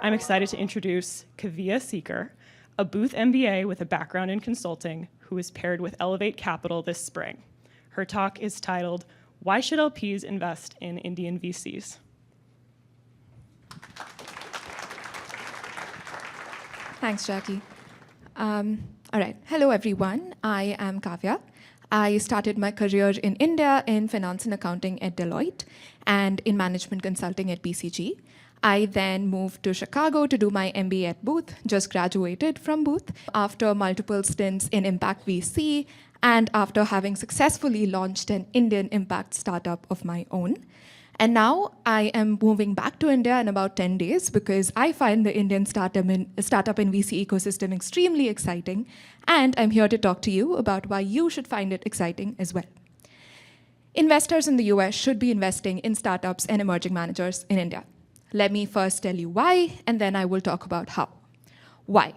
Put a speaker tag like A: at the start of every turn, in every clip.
A: I'm excited to introduce Kavya Sekar, a Booth MBA with a background in consulting who is paired with Elevate Capital this spring. Her talk is titled, Why Should LPs Invest in Indian VCs?
B: Thanks, Jackie. All right. Hello, everyone. I am Kavya. I started my career in India in finance and accounting at Deloitte and in management consulting at BCG. I then moved to Chicago to do my MBA at Booth, just graduated from Booth after multiple stints in Impact VC and after having successfully launched an Indian impact startup of my own. And now I am moving back to India in about 10 days because I find the Indian startup and VC ecosystem extremely exciting. And I'm here to talk to you about why you should find it exciting as well. Investors in the US should be investing in startups and emerging managers in India. Let me first tell you why, and then I will talk about how. Why?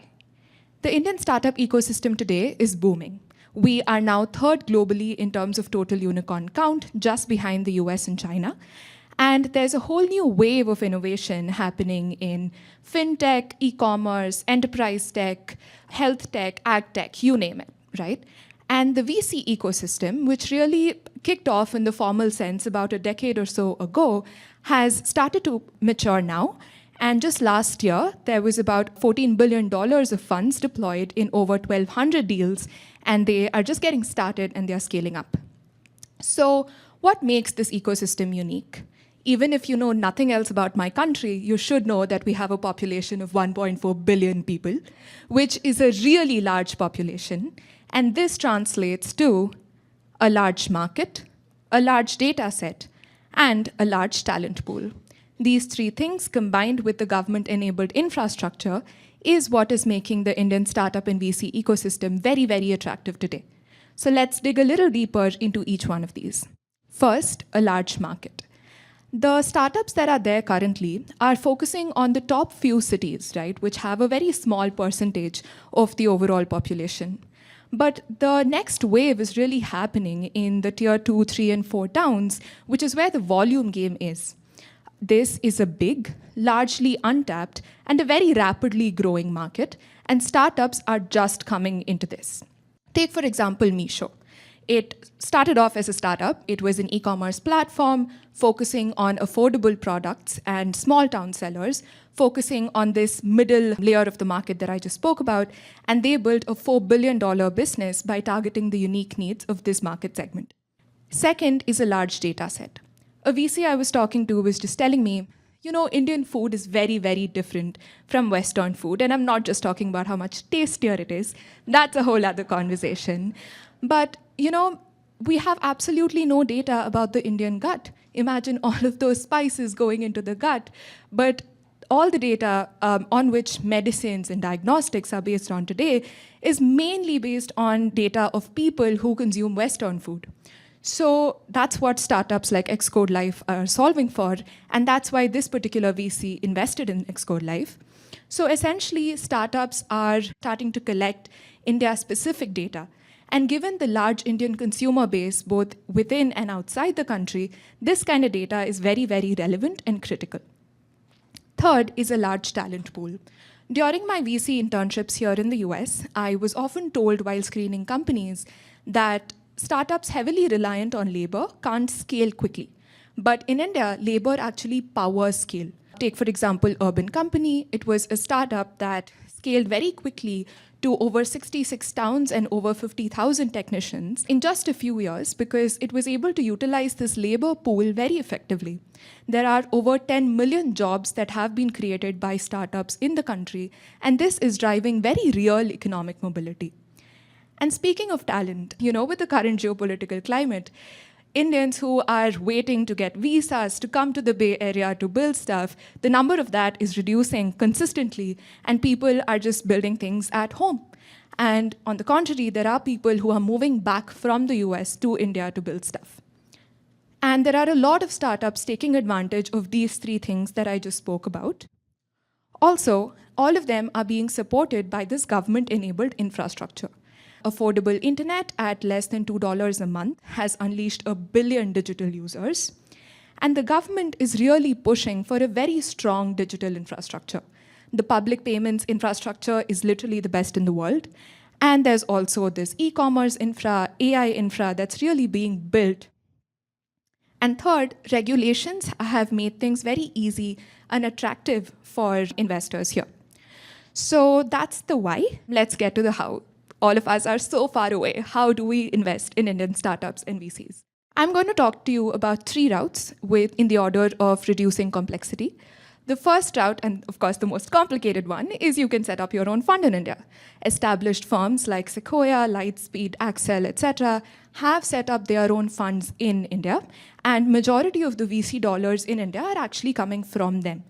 B: The Indian startup ecosystem today is booming. We are now third globally in terms of total unicorn count, just behind the US and China. And there's a whole new wave of innovation happening in fintech, e-commerce, enterprise tech, health tech, ag tech, you name it, right? And the VC ecosystem, which really kicked off in the formal sense about a decade or so ago, has started to mature now. And just last year, there was about $14 billion of funds deployed in over 1,200 deals, and they are just getting started and they are scaling up. So what makes this ecosystem unique? Even if you know nothing else about my country, you should know that we have a population of 1.4 billion people, which is a really large population. And this translates to a large market, a large data set, and a large talent pool. These three things, combined with the government-enabled infrastructure, is what is making the Indian startup and VC ecosystem very, very attractive today. So let's dig a little deeper into each one of these. First, a large market. The startups that are there currently are focusing on the top few cities, right, which have a very small percentage of the overall population. But the next wave is really happening in the tier 2, 3, and 4 towns, which is where the volume game is. This is a big, largely untapped, and a very rapidly growing market, and startups are just coming into this. Take, for example, Meesho. It started off as a startup. It was an e-commerce platform focusing on affordable products and small town sellers, focusing on this middle layer of the market that I just spoke about, and they built a $4 billion business by targeting the unique needs of this market segment. Second is a large data set. A VC I was talking to was just telling me, you know, Indian food is very, very different from Western food. And I'm not just talking about how much tastier it is. That's a whole other conversation. But, you know, we have absolutely no data about the Indian gut. Imagine all of those spices going into the gut. But all the data on which medicines and diagnostics are based on today is mainly based on data of people who consume Western food. So that's what startups like Xcode Life are solving for, and that's why this particular VC invested in Xcode Life. So essentially, startups are starting to collect India-specific data. And given the large Indian consumer base, both within and outside the country, this kind of data is very, very relevant and critical. Third is a large talent pool. During my VC internships here in the US, I was often told while screening companies that startups heavily reliant on labor can't scale quickly. But in India, labor actually powers scale. Take, for example, Urban Company. It was a startup that scaled very quickly to over 66 towns and over 50,000 technicians in just a few years because it was able to utilize this labor pool very effectively. There are over 10 million jobs that have been created by startups in the country, and this is driving very real economic mobility. And speaking of talent, you know, with the current geopolitical climate, Indians who are waiting to get visas to come to the Bay Area to build stuff, the number of that is reducing consistently, and people are just building things at home. And on the contrary, there are people who are moving back from the US to India to build stuff. And there are a lot of startups taking advantage of these three things that I just spoke about. Also, all of them are being supported by this government-enabled infrastructure. Affordable internet at less than $2 a month has unleashed 1 billion digital users. And the government is really pushing for a very strong digital infrastructure. The public payments infrastructure is literally the best in the world. And there's also this e-commerce infra, AI infra that's really being built. And third, regulations have made things very easy and attractive for investors here. So that's the why. Let's get to the how. All of us are so far away. How do we invest in Indian startups and VCs? I'm going to talk to you about 3 routes in the order of reducing complexity. The first route, and of course the most complicated one, is you can set up your own fund in India. Established firms like Sequoia, Lightspeed, Accel, etc. have set up their own funds in India, and majority of the VC dollars in India are actually coming from them.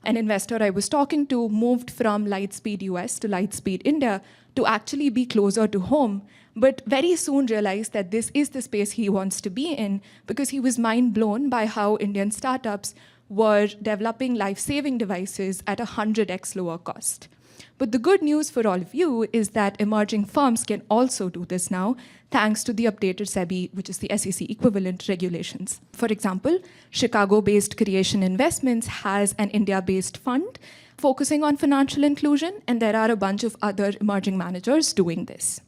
B: An investor I was talking to moved from Lightspeed US to Lightspeed India to actually be closer to home, but very soon realized that this is the space he wants to be in because he was mind blown by how Indian startups were developing life-saving devices at 100x lower cost. But the good news for all of you is that emerging firms can also do this now, thanks to the updated SEBI, which is the SEC equivalent regulations. For example, Chicago-based Creation Investments has an India-based fund focusing on financial inclusion, and there are a bunch of other emerging managers doing this.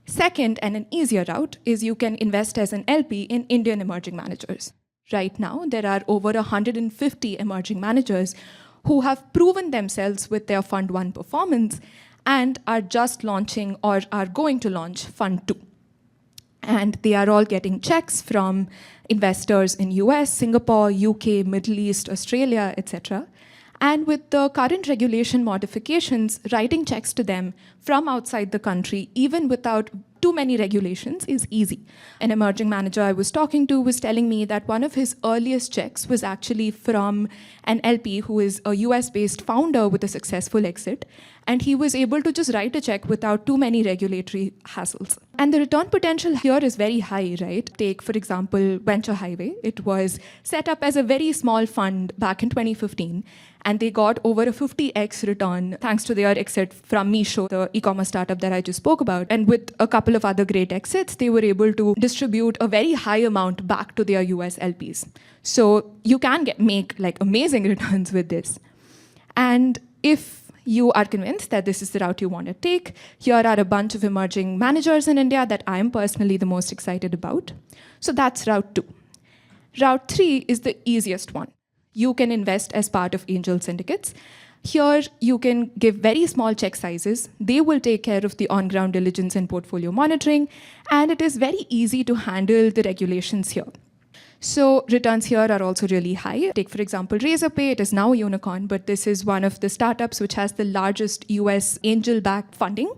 B: Second, and an easier route, is you can invest as an LP in Indian emerging managers. Right now, there are over 150 emerging managers who have proven themselves with their Fund 1 performance and are just launching or are going to launch Fund 2. And they are all getting checks from investors in US, Singapore, UK, Middle East, Australia, etc. And with the current regulation modifications, writing checks to them from outside the country, even without too many regulations, is easy. An emerging manager I was talking to was telling me that one of his earliest checks was actually from an LP who is a US-based founder with a successful exit, and he was able to just write a check without too many regulatory hassles. And the return potential here is very high, right? Take, for example, Venture Highway. It was set up as a very small fund back in 2015, and they got over a 50x return thanks to their exit from Meesho, the e-commerce startup that I just spoke about. And with a couple of other great exits, they were able to distribute a very high amount back to their US LPs. So you can make like amazing returns with this. And if you are convinced that this is the route you want to take, here are a bunch of emerging managers in India that I am personally the most excited about. So that's route 2. Route 3 is the easiest one. You can invest as part of angel syndicates. Here, you can give very small check sizes. They will take care of the on-ground diligence and portfolio monitoring, and it is very easy to handle the regulations here. So returns here are also really high. Take, for example, Razorpay. It is now a unicorn, but this is one of the startups which has the largest US angel-backed funding.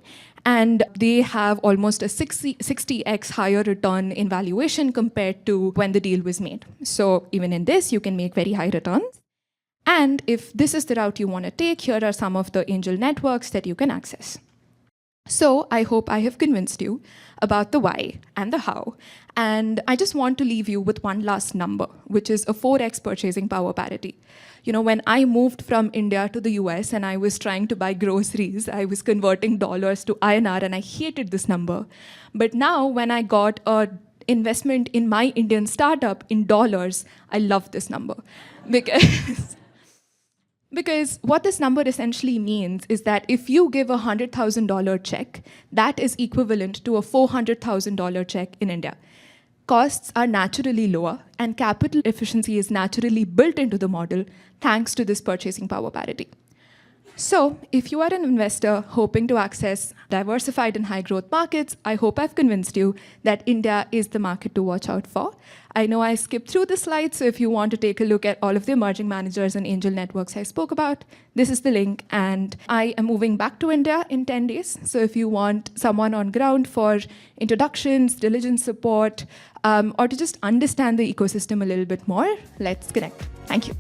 B: And they have almost a 60x higher return in valuation compared to when the deal was made. So even in this, you can make very high returns. And if this is the route you want to take, here are some of the angel networks that you can access. So I hope I have convinced you about the why and the how. And I just want to leave you with one last number, which is a 4x purchasing power parity. You know, when I moved from India to the US and I was trying to buy groceries, I was converting dollars to INR and I hated this number. But now when I got an investment in my Indian startup in dollars, I love this number. Because what this number essentially means is that if you give a $100,000 check, that is equivalent to a $400,000 check in India. Costs are naturally lower, and capital efficiency is naturally built into the model thanks to this purchasing power parity. So if you are an investor hoping to access diversified and high-growth markets, I hope I've convinced you that India is the market to watch out for. I know I skipped through the slides, so if you want to take a look at all of the emerging managers and angel networks I spoke about, this is the link. And I am moving back to India in 10 days. So if you want someone on ground for introductions, diligence support, or to just understand the ecosystem a little bit more, let's connect. Thank you.